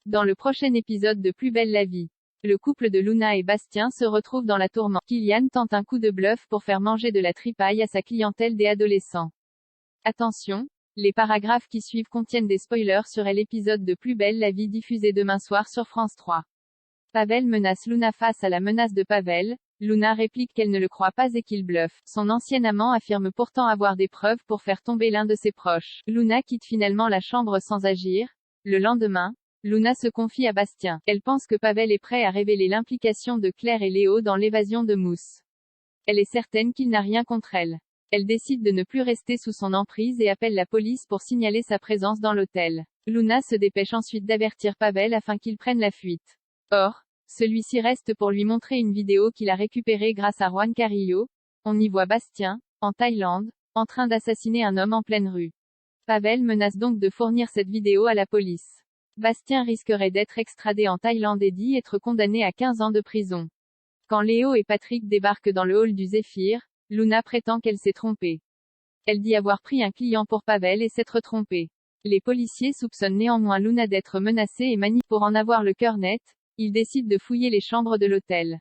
Dans le prochain épisode de Plus belle la vie, le couple de Luna et Bastien se retrouve dans la tourmente. Kylian tente un coup de bluff pour faire manger de la tripaille à sa clientèle des adolescents. Attention, les paragraphes qui suivent contiennent des spoilers sur l'épisode de Plus belle la vie diffusé demain soir sur France 3. Pavel menace Luna. Face à la menace de Pavel, Luna réplique qu'elle ne le croit pas et qu'il bluffe. Son ancien amant affirme pourtant avoir des preuves pour faire tomber l'un de ses proches. Luna quitte finalement la chambre sans agir. Le lendemain, Luna se confie à Bastien. Elle pense que Pavel est prêt à révéler l'implication de Claire et Léo dans l'évasion de Mousse. Elle est certaine qu'il n'a rien contre elle. Elle décide de ne plus rester sous son emprise et appelle la police pour signaler sa présence dans l'hôtel. Luna se dépêche ensuite d'avertir Pavel afin qu'il prenne la fuite. Or, celui-ci reste pour lui montrer une vidéo qu'il a récupérée grâce à Juan Carrillo. On y voit Bastien, en Thaïlande, en train d'assassiner un homme en pleine rue. Pavel menace donc de fournir cette vidéo à la police. Bastien risquerait d'être extradé en Thaïlande et d'y être condamné à 15 ans de prison. Quand Léo et Patrick débarquent dans le hall du Zéphyr, Luna prétend qu'elle s'est trompée. Elle dit avoir pris un client pour Pavel et s'être trompée. Les policiers soupçonnent néanmoins Luna d'être menacée et manipulée. Pour en avoir le cœur net, ils décident de fouiller les chambres de l'hôtel.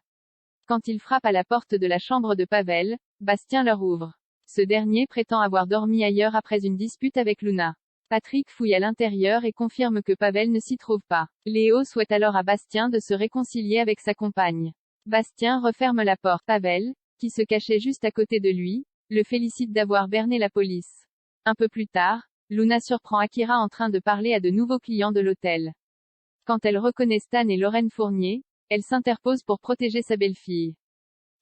Quand ils frappent à la porte de la chambre de Pavel, Bastien leur ouvre. Ce dernier prétend avoir dormi ailleurs après une dispute avec Luna. Patrick fouille à l'intérieur et confirme que Pavel ne s'y trouve pas. Léo souhaite alors à Bastien de se réconcilier avec sa compagne. Bastien referme la porte. Pavel, qui se cachait juste à côté de lui, le félicite d'avoir berné la police. Un peu plus tard, Luna surprend Akira en train de parler à de nouveaux clients de l'hôtel. Quand elle reconnaît Stan et Lorraine Fournier, elle s'interpose pour protéger sa belle-fille.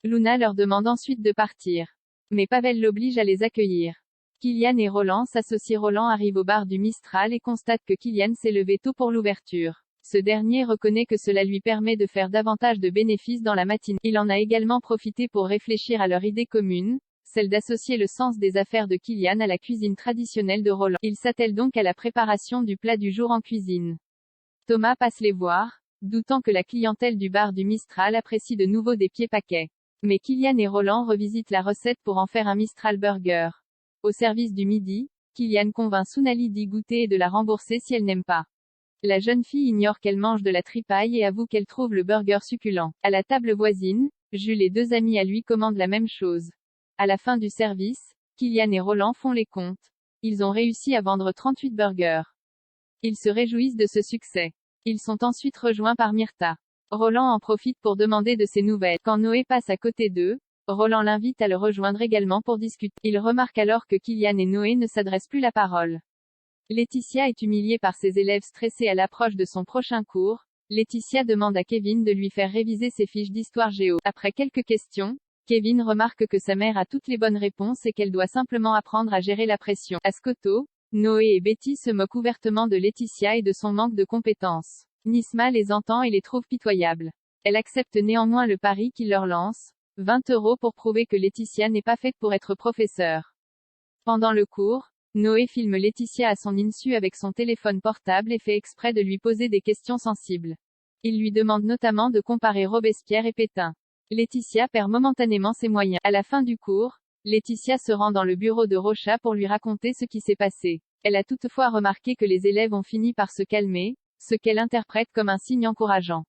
Luna leur demande ensuite de partir. Mais Pavel l'oblige à les accueillir. Kylian et Roland s'associent. Roland arrive au bar du Mistral et constate que Kylian s'est levé tôt pour l'ouverture. Ce dernier reconnaît que cela lui permet de faire davantage de bénéfices dans la matinée. Il en a également profité pour réfléchir à leur idée commune, celle d'associer le sens des affaires de Kylian à la cuisine traditionnelle de Roland. Il s'attelle donc à la préparation du plat du jour en cuisine. Thomas passe les voir, doutant que la clientèle du bar du Mistral apprécie de nouveau des pieds paquets. Mais Kylian et Roland revisitent la recette pour en faire un Mistral burger. Au service du midi, Kylian convainc Sounali d'y goûter et de la rembourser si elle n'aime pas. La jeune fille ignore qu'elle mange de la tripaille et avoue qu'elle trouve le burger succulent. À la table voisine, Jules et deux amis à lui commandent la même chose. À la fin du service, Kylian et Roland font les comptes. Ils ont réussi à vendre 38 burgers. Ils se réjouissent de ce succès. Ils sont ensuite rejoints par Myrtha. Roland en profite pour demander de ses nouvelles. Quand Noé passe à côté d'eux, Roland l'invite à le rejoindre également pour discuter. Il remarque alors que Kylian et Noé ne s'adressent plus la parole. Laetitia est humiliée par ses élèves stressés à l'approche de son prochain cours. Laetitia demande à Kevin de lui faire réviser ses fiches d'histoire géo. Après quelques questions, Kevin remarque que sa mère a toutes les bonnes réponses et qu'elle doit simplement apprendre à gérer la pression. À Scoto, Noé et Betty se moquent ouvertement de Laetitia et de son manque de compétences. Nisma les entend et les trouve pitoyables. Elle accepte néanmoins le pari qu'il leur lance, 20 € pour prouver que Laetitia n'est pas faite pour être professeure. Pendant le cours, Noé filme Laetitia à son insu avec son téléphone portable et fait exprès de lui poser des questions sensibles. Il lui demande notamment de comparer Robespierre et Pétain. Laetitia perd momentanément ses moyens. À la fin du cours, Laetitia se rend dans le bureau de Rocha pour lui raconter ce qui s'est passé. Elle a toutefois remarqué que les élèves ont fini par se calmer, ce qu'elle interprète comme un signe encourageant.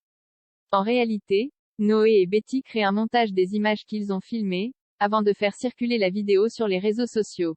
En réalité, Noé et Betty créent un montage des images qu'ils ont filmées, avant de faire circuler la vidéo sur les réseaux sociaux.